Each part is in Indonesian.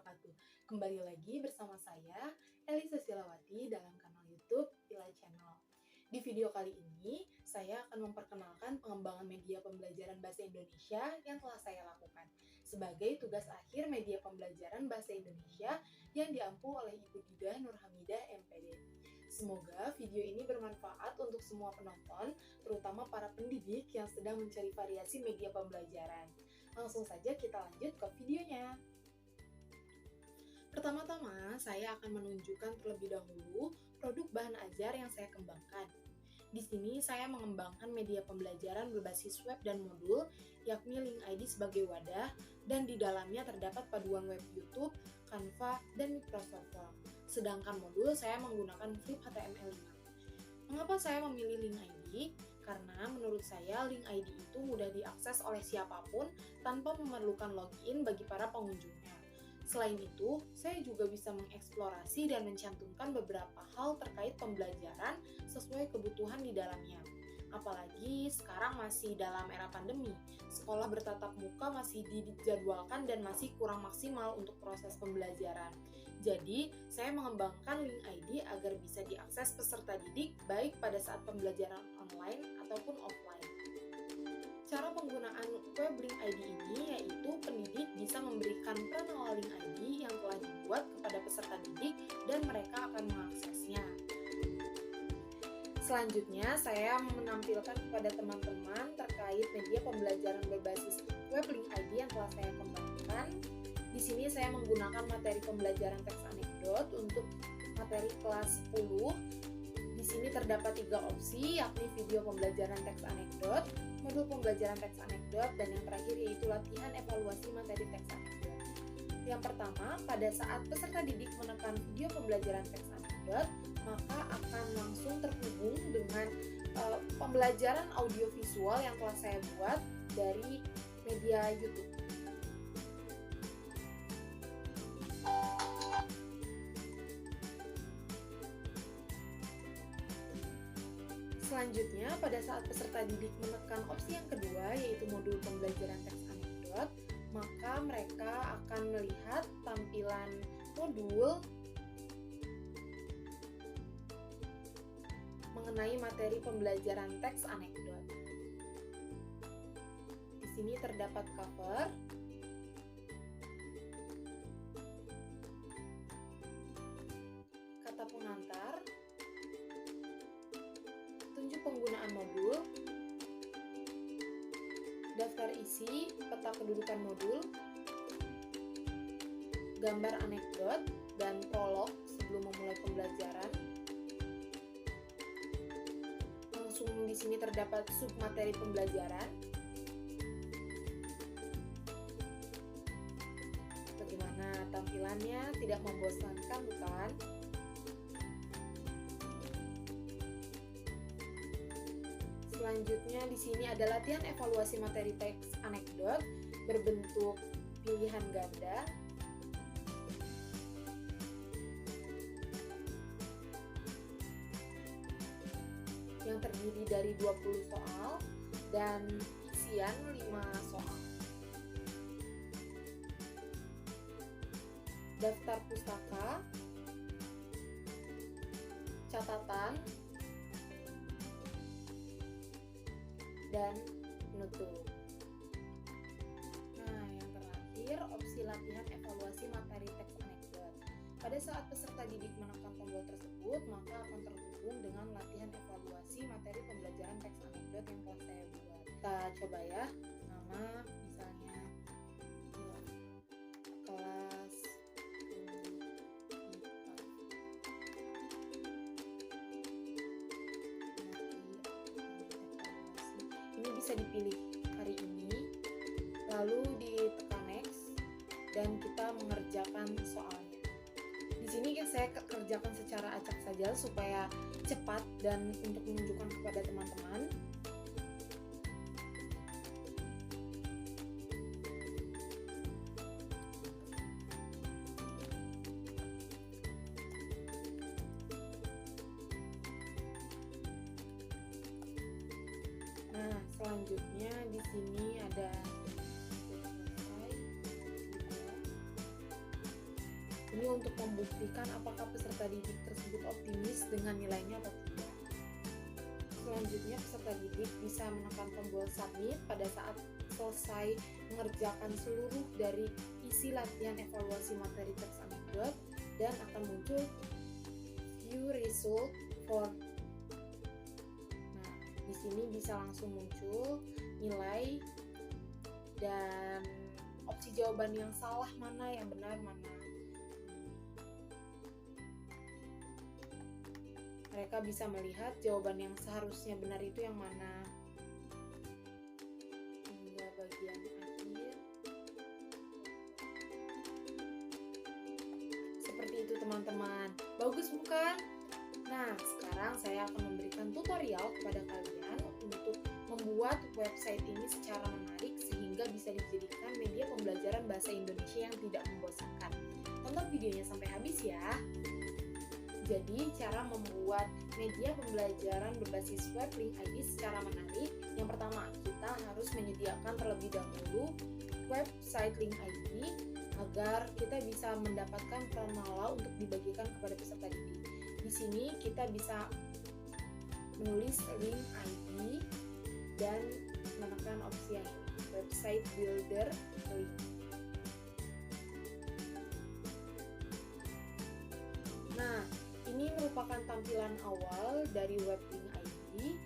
wabarakatuh. Kembali lagi bersama saya, Elisa Silawati dalam kanal YouTube Ila Channel. Di video kali ini, saya akan memperkenalkan pengembangan media pembelajaran bahasa Indonesia yang telah saya lakukan sebagai tugas akhir media pembelajaran bahasa Indonesia yang diampu oleh Ibu Dida Nurhamidah MPD. Semoga video ini bermanfaat untuk semua penonton, terutama para pendidik yang sedang mencari variasi media pembelajaran. Langsung saja kita lanjut ke videonya. Pertama-tama, saya akan menunjukkan terlebih dahulu produk bahan ajar yang saya kembangkan. Di sini saya mengembangkan media pembelajaran berbasis web dan modul, yakni Link ID sebagai wadah, dan di dalamnya terdapat paduan web YouTube, Canva, dan Microsoft Form. Sedangkan modul saya menggunakan Flip HTML5. Mengapa saya memilih Link ID? Karena menurut saya Link ID itu mudah diakses oleh siapapun tanpa memerlukan login bagi para pengunjungnya. Selain itu, saya juga bisa mengeksplorasi dan mencantumkan beberapa hal terkait pembelajaran sesuai kebutuhan di dalamnya. Apalagi sekarang masih dalam era pandemi, sekolah bertatap muka masih dijadwalkan dan masih kurang maksimal untuk proses pembelajaran. Jadi, saya mengembangkan Link ID agar bisa diakses peserta didik baik pada saat pembelajaran online ataupun offline. Cara penggunaan web Link ID ini yaitu pendidik bisa memberikan prenama Link ID yang telah dibuat kepada peserta didik dan mereka akan mengaksesnya. Selanjutnya, saya menampilkan kepada teman-teman terkait media pembelajaran berbasis web Link ID yang telah saya kembangkan. Di sini saya menggunakan materi pembelajaran teks anekdot untuk materi kelas 10. Di sini terdapat 3 opsi, yakni video pembelajaran teks anekdot, modul pembelajaran teks anekdot, dan yang terakhir yaitu latihan evaluasi materi teks anekdot. Yang pertama, pada saat peserta didik menekan video pembelajaran teks anekdot, maka akan langsung terhubung dengan pembelajaran audiovisual yang telah saya buat dari media YouTube. Selanjutnya, pada saat peserta didik menekan opsi yang kedua, yaitu modul pembelajaran teks anekdot, maka mereka akan melihat tampilan modul mengenai materi pembelajaran teks anekdot. Di sini terdapat cover, kata pengantar, tunjuk penggunaan modul, daftar isi, peta kedudukan modul, gambar anekdot, dan prolog sebelum memulai pembelajaran. Langsung di sini terdapat submateri pembelajaran. Bagaimana tampilannya? Tidak membosankan, bukan? Selanjutnya di sini ada latihan evaluasi materi teks anekdot berbentuk pilihan ganda. Yang terdiri dari 20 soal dan isian 5 soal. Daftar pustaka, catatan, dan penutup. Nah, yang terakhir, opsi latihan evaluasi materi teks anekdot. Pada saat peserta didik menekan tombol tersebut, maka akan terhubung dengan latihan evaluasi materi pembelajaran teks anekdot yang telah saya buat. Kita coba ya, nama misalnya kelas ini bisa dipilih hari ini, lalu ditekan next, dan kita mengerjakan soalnya. Di sini saya kerjakan secara acak saja supaya cepat dan untuk menunjukkan kepada teman-teman. Nah, selanjutnya di sini ada selesai. ini untuk membuktikan apakah peserta didik tersebut optimis dengan nilainya atau tidak. Selanjutnya, peserta didik bisa menekan tombol submit pada saat selesai mengerjakan seluruh dari isi latihan evaluasi materi teks anekdot dan akan muncul view result for. Nah, di sini bisa langsung muncul nilai dan opsi jawaban yang salah mana, yang benar mana. Mereka bisa melihat jawaban yang seharusnya benar itu yang mana. Hingga bagian akhir. Seperti itu teman-teman. Bagus bukan? Nah, sekarang saya akan memberikan tutorial kepada kalian untuk membuat website ini secara menarik sehingga bisa dijadikan media pembelajaran bahasa Indonesia yang tidak membosankan. Tonton videonya sampai habis ya. Jadi, cara membuat media pembelajaran berbasis web link ID secara menarik. Yang pertama, kita harus menyediakan terlebih dahulu website link ID agar kita bisa mendapatkan pranala untuk dibagikan kepada peserta didik. Di sini kita bisa menulis link ID dan menekan opsi yang website builder link. Nah, ini merupakan tampilan awal dari web link ID.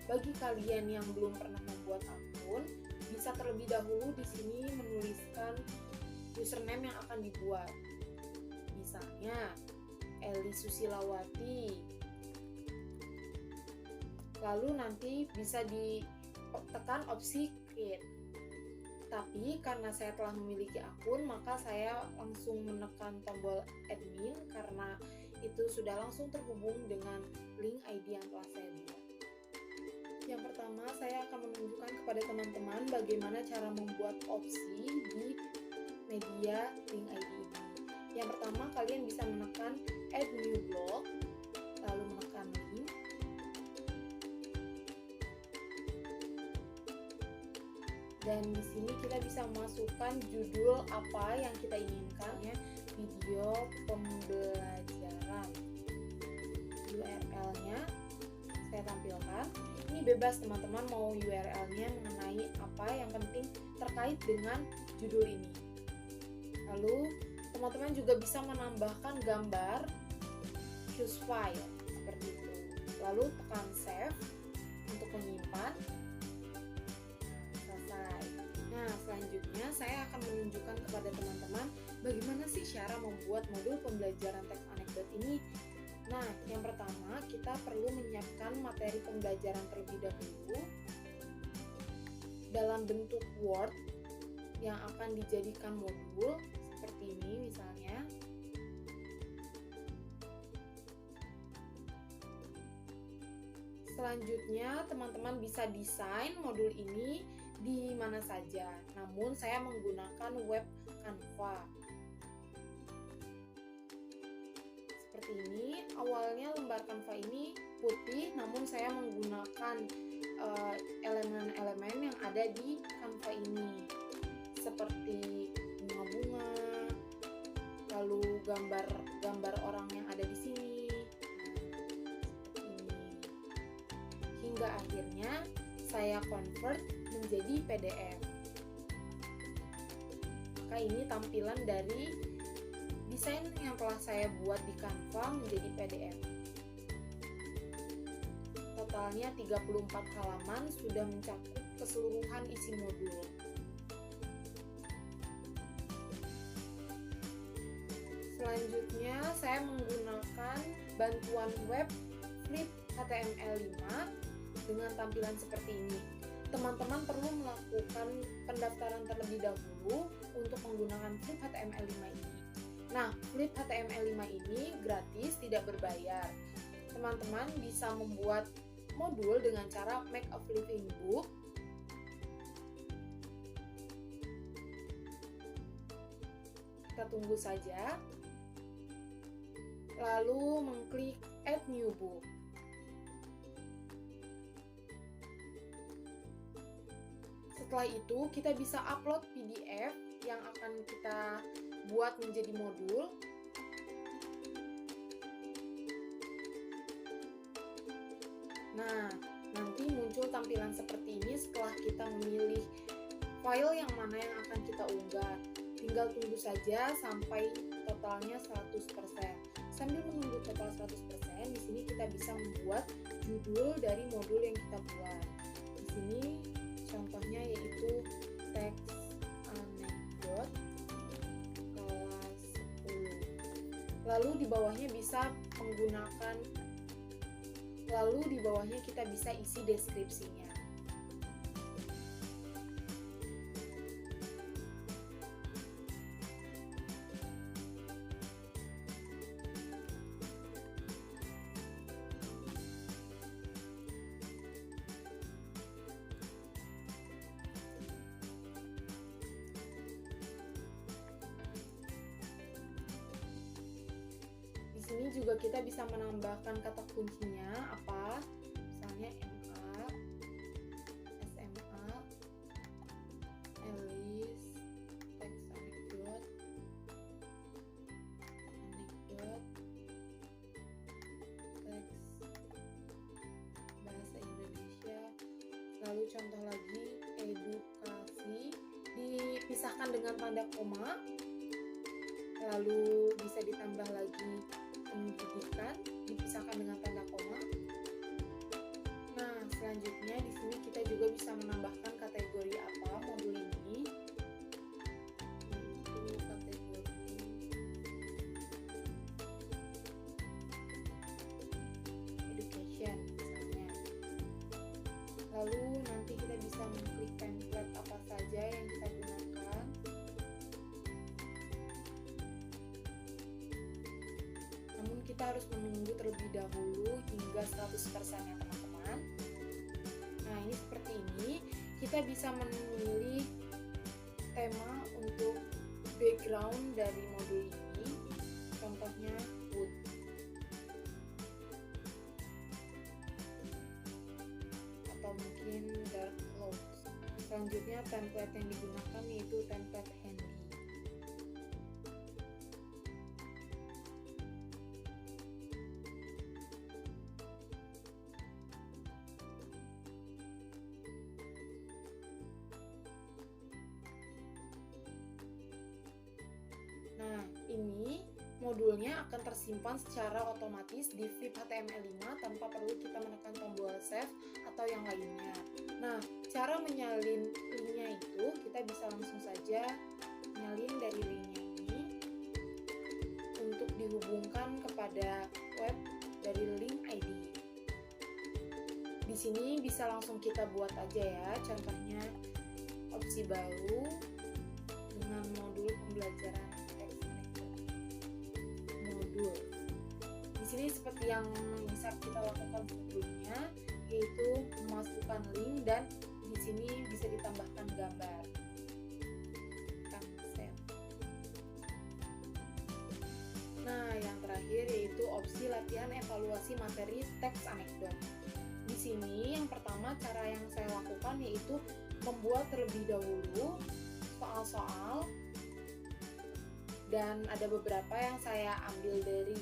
Bagi kalian yang belum pernah membuat akun, bisa terlebih dahulu di sini menuliskan username yang akan dibuat. Misalnya Eli Susilawati. Lalu nanti bisa ditekan opsi create. Tapi karena saya telah memiliki akun, maka saya langsung menekan tombol admin karena itu sudah langsung terhubung dengan link ID yang telah saya buat. Yang pertama, saya akan menunjukkan kepada teman-teman bagaimana cara membuat opsi di media link ID ini. Yang pertama, kalian bisa menekan add new block, lalu menekan link. Dan di sini kita bisa memasukkan judul apa yang kita inginkan, ya, video pembelajaran. URL-nya saya tampilkan. Ini bebas teman-teman mau URL-nya mengenai apa, yang penting terkait dengan judul ini. Lalu teman-teman juga bisa menambahkan gambar, choose file seperti itu. Lalu tekan save untuk menyimpan. Selesai. Nah, selanjutnya saya akan menunjukkan kepada teman-teman bagaimana sih cara membuat modul pembelajaran teks anekdot ini. Nah, yang pertama kita perlu menyiapkan materi pembelajaran terlebih dahulu dalam bentuk Word yang akan dijadikan modul seperti ini misalnya. Selanjutnya, teman-teman bisa desain modul ini di mana saja. Namun, saya menggunakan web Canva. Seperti ini. Awalnya lembar Canva ini putih, namun saya menggunakan elemen-elemen yang ada di Canva ini. Seperti bunga-bunga, lalu gambar orang yang ada di sini. Hingga akhirnya saya convert menjadi PDF. Maka ini tampilan dari desain yang telah saya buat di Canva menjadi PDF. Totalnya 34 halaman, sudah mencakup keseluruhan isi modul. Selanjutnya saya menggunakan bantuan web Flip HTML5 dengan tampilan seperti ini. Teman-teman perlu melakukan pendaftaran terlebih dahulu untuk menggunakan Flip HTML5 ini. Nah, Flip HTML5 ini gratis, tidak berbayar. Teman-teman bisa membuat modul dengan cara make a flipping book. Kita tunggu saja. Lalu mengklik add new book. Setelah itu, kita bisa upload PDF yang akan kita buat menjadi modul. Nah, nanti muncul tampilan seperti ini setelah kita memilih file yang mana yang akan kita unggah. Tinggal tunggu saja sampai totalnya 100%. Sambil menunggu total 100%, di sini kita bisa membuat judul dari modul yang kita buat. Di sini contohnya yaitu teks anekdot kelas 10. Lalu di bawahnya kita bisa isi deskripsinya. Di sini juga kita bisa menambahkan kata kuncinya apa, misalnya MA, SMA, Elis, teks anekdot, teks bahasa Indonesia. Lalu contoh lagi edukasi, dipisahkan dengan tanda koma. Lalu bisa ditambah lagi pendidikan, dipisahkan dengan tanda koma. Nah, selanjutnya di sini kita juga bisa menambahkan kategori apa modul ini. Untuk kategori education misalnya. Lalu nanti kita bisa mengklik template apa saja yang kita gunakan. Namun kita harus menunggu terlebih dahulu hingga 100% ya teman-teman. Nah, ini seperti ini. Kita bisa memilih tema untuk background dari modul ini. Contohnya wood. Atau mungkin dark clouds. Selanjutnya template yang digunakan yaitu template handy. Nah, ini modulnya akan tersimpan secara otomatis di flip HTML5 tanpa perlu kita menekan tombol save atau yang lainnya. Nah, cara menyalin linknya itu kita bisa langsung saja nyalin dari linknya ini untuk dihubungkan kepada web dari link ID. Di sini bisa langsung kita buat aja ya, contohnya opsi baru dengan modul pembelajaran teks anekdot. Modul. Di sini seperti yang bisa kita lakukan sebelumnya, yaitu memasukkan link dan di sini bisa ditambahkan gambar. Nah, yang terakhir yaitu opsi latihan evaluasi materi teks anekdot. Di sini yang pertama cara yang saya lakukan yaitu membuat terlebih dahulu soal-soal, dan ada beberapa yang saya ambil dari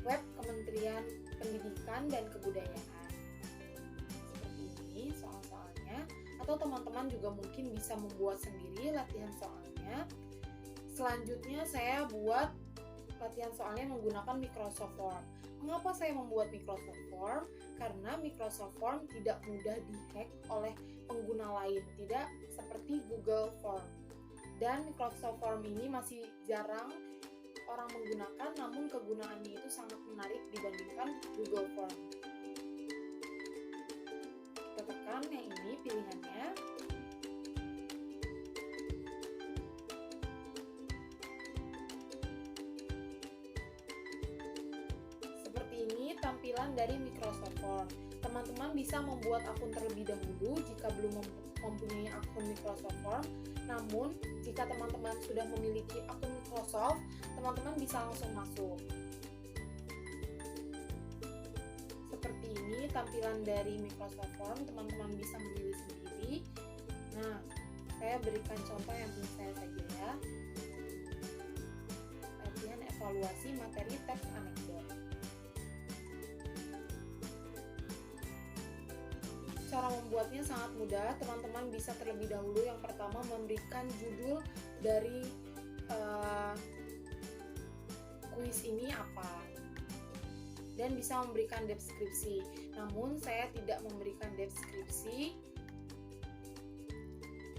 web Kementerian Pendidikan dan Kebudayaan. Seperti ini soal-soalnya, atau teman-teman juga mungkin bisa membuat sendiri latihan soalnya. Selanjutnya saya buat latihan soalnya menggunakan Microsoft Form. Mengapa saya membuat Microsoft Form? Karena Microsoft Form tidak mudah dihack oleh pengguna lain, tidak seperti Google Form. Dan Microsoft Form ini masih jarang orang menggunakan, namun kegunaannya itu sangat menarik dibandingkan Google Form. Kita tekan yang ini pilihannya. Tampilan dari Microsoft Form. Teman-teman bisa membuat akun terlebih dahulu jika belum mempunyai akun Microsoft Form. Namun, jika teman-teman sudah memiliki akun Microsoft, teman-teman bisa langsung masuk. Seperti ini tampilan dari Microsoft Form, teman-teman bisa memilih sendiri. Nah, saya berikan contoh yang punya saya saja ya. Latihan evaluasi materi teks anekdot. cara membuatnya sangat mudah. Teman-teman bisa terlebih dahulu yang pertama memberikan judul dari kuis ini apa, dan bisa memberikan deskripsi. Namun saya tidak memberikan deskripsi.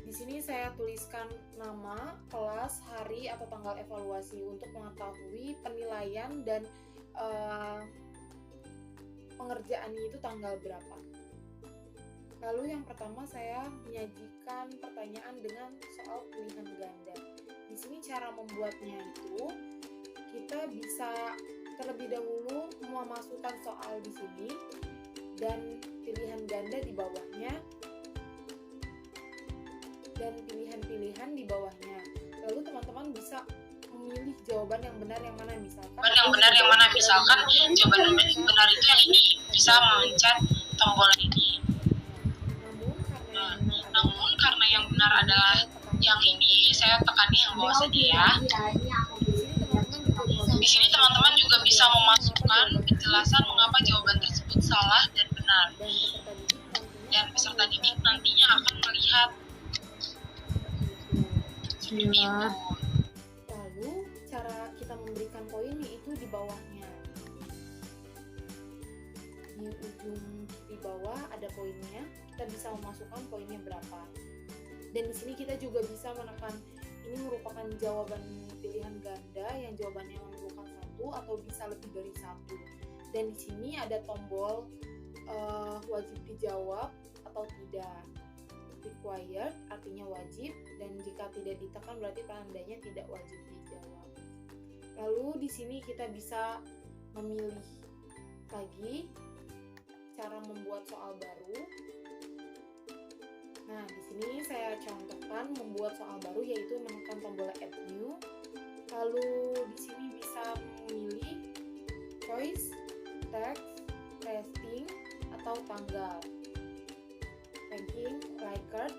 Di sini saya tuliskan nama, kelas, hari atau tanggal evaluasi untuk mengetahui penilaian dan pengerjaannya itu tanggal berapa. Lalu yang pertama saya menyajikan pertanyaan dengan soal pilihan ganda. Di sini cara membuatnya itu kita bisa terlebih dahulu memasukkan soal di sini dan pilihan ganda di bawahnya dan pilihan-pilihan di bawahnya. Lalu teman-teman bisa memilih jawaban yang benar yang mana, misalkan jawaban benar itu yang ini, bisa memencet tombol ini. Namun karena yang benar adalah yang ini, saya tekannya yang bawah saja ya. Di sini teman-teman juga bisa memasukkan penjelasan mengapa jawaban tersebut salah dan benar. Dan peserta didik nantinya akan melihat seperti itu. Lalu cara kita memberikan poinnya itu di bawahnya. Di ujung di bawah ada poinnya, kita bisa memasukkan poinnya berapa. Dan di sini kita juga bisa menekan ini merupakan jawaban pilihan ganda yang jawabannya memerlukan satu atau bisa lebih dari satu. Dan di sini ada tombol wajib dijawab atau tidak. Required artinya wajib, dan jika tidak ditekan berarti tandanya tidak wajib dijawab. Lalu di sini kita bisa memilih lagi cara membuat soal baru. Nah, di sini saya contohkan membuat soal baru, yaitu menekan tombol Add New. Lalu di sini bisa memilih choice, text, rating, atau tanggal, ranking, Likert,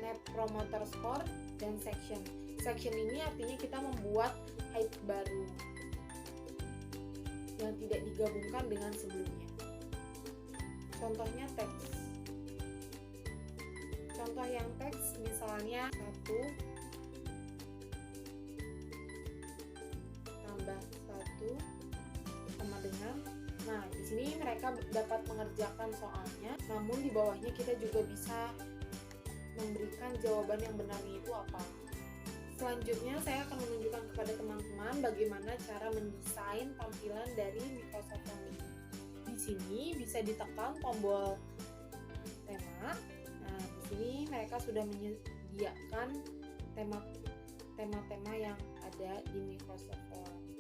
Net Promoter Score, dan section. Section ini artinya kita membuat height baru yang tidak digabungkan dengan sebelumnya. Contohnya teks. Contoh yang teks misalnya 1 tambah 1 sama dengan. Nah, di sini mereka dapat mengerjakan soalnya, namun di bawahnya kita juga bisa memberikan jawaban yang benarnya itu apa. Selanjutnya saya akan menunjukkan kepada teman-teman bagaimana cara mendesain tampilan dari Microsoft Learning. Di sini bisa ditekan tombol tema. Nah, di sini mereka sudah menyediakan tema-tema yang ada di Microsoft Learning.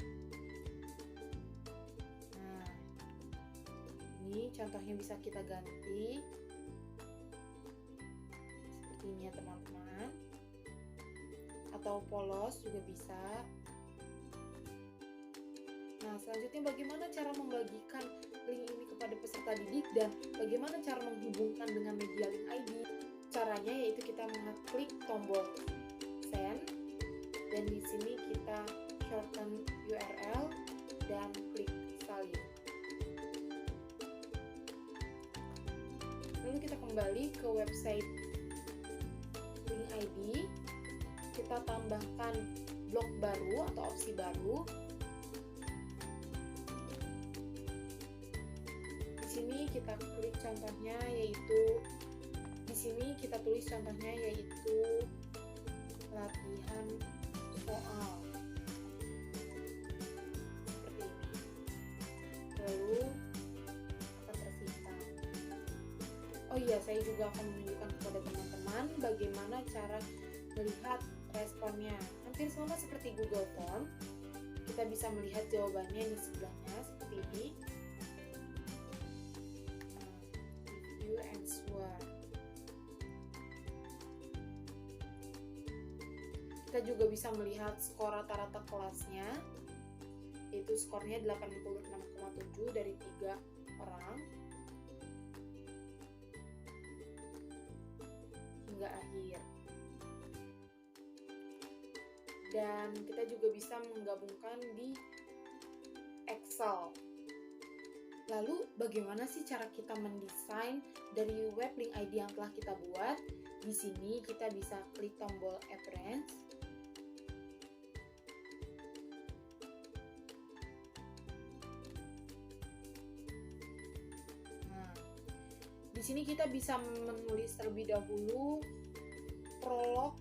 Nah, ini contohnya bisa kita ganti seperti ini ya teman-teman, atau polos juga bisa. Nah, selanjutnya bagaimana cara membagikan link ini kepada peserta didik dan bagaimana cara menghubungkan dengan Medialink ID? Caranya yaitu kita mengeklik tombol send, dan di sini kita shorten URL dan klik salin. Lalu kita kembali ke website Link ID, kita tambahkan blok baru atau opsi baru. Di sini kita klik contohnya, yaitu di sini kita tulis contohnya yaitu latihan soal seperti ini. Lalu akan tersimpan. Oh iya, saya juga akan menunjukkan kepada teman-teman bagaimana cara melihat responnya. Hampir sama seperti Google Form. Kita bisa melihat jawabannya di sebelahnya seperti ini. Review answer. Kita juga bisa melihat skor rata-rata kelasnya, yaitu skornya 86,7 dari 3 orang hingga akhir. Dan kita juga bisa menggabungkan di Excel. Lalu bagaimana sih cara kita mendesain dari web link ID yang telah kita buat? Di sini kita bisa klik tombol Appearance. Nah, di sini kita bisa menulis terlebih dahulu prolog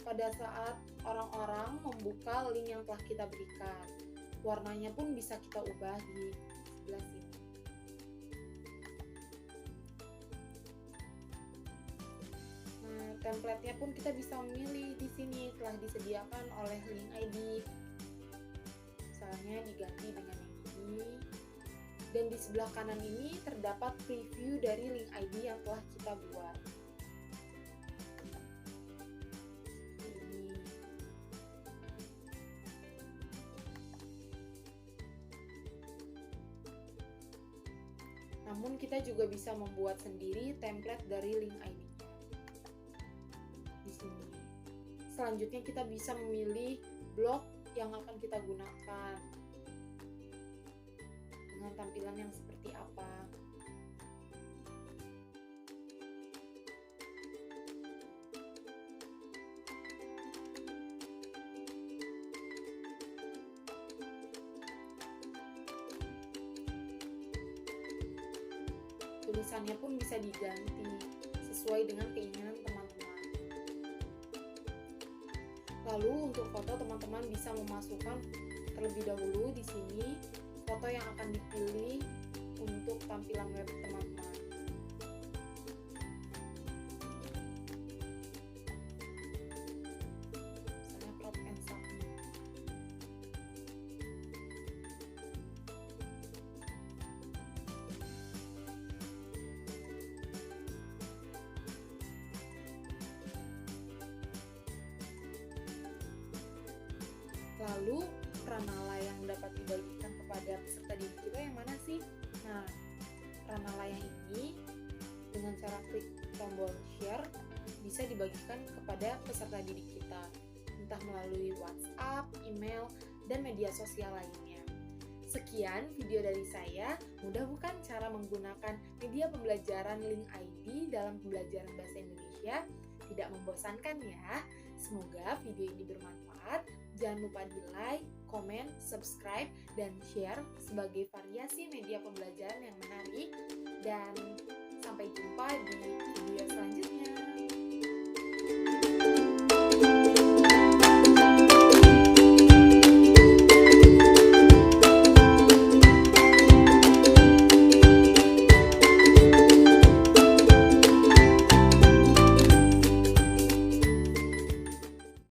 pada saat orang-orang membuka link yang telah kita berikan. Warnanya pun bisa kita ubah di sebelah sini. Template-nya pun kita bisa memilih di sini, telah disediakan oleh link ID. Misalnya diganti dengan yang ini. Dan di sebelah kanan ini terdapat preview dari link ID yang telah kita buat. Ini. Namun kita juga bisa membuat sendiri template dari link ID. Selanjutnya kita bisa memilih blok yang akan kita gunakan dengan tampilan yang seperti apa. Tulisannya pun bisa diganti sesuai dengan keinginan teman-teman. Lalu untuk foto, teman-teman bisa memasukkan terlebih dahulu di sini foto yang akan dipilih untuk tampilan web teman-teman. Misalnya crop and submit. Lalu pranala yang dapat dibagikan kepada peserta didik kita yang mana sih? Nah, pranala yang ini dengan cara klik tombol share bisa dibagikan kepada peserta didik kita, entah melalui WhatsApp, email, dan media sosial lainnya. Sekian video dari saya. Mudah bukan cara menggunakan media pembelajaran link ID dalam pembelajaran bahasa Indonesia? Tidak membosankan ya. Semoga video ini bermanfaat. Jangan lupa di like, komen, subscribe, dan share sebagai variasi media pembelajaran yang menarik. Dan sampai jumpa di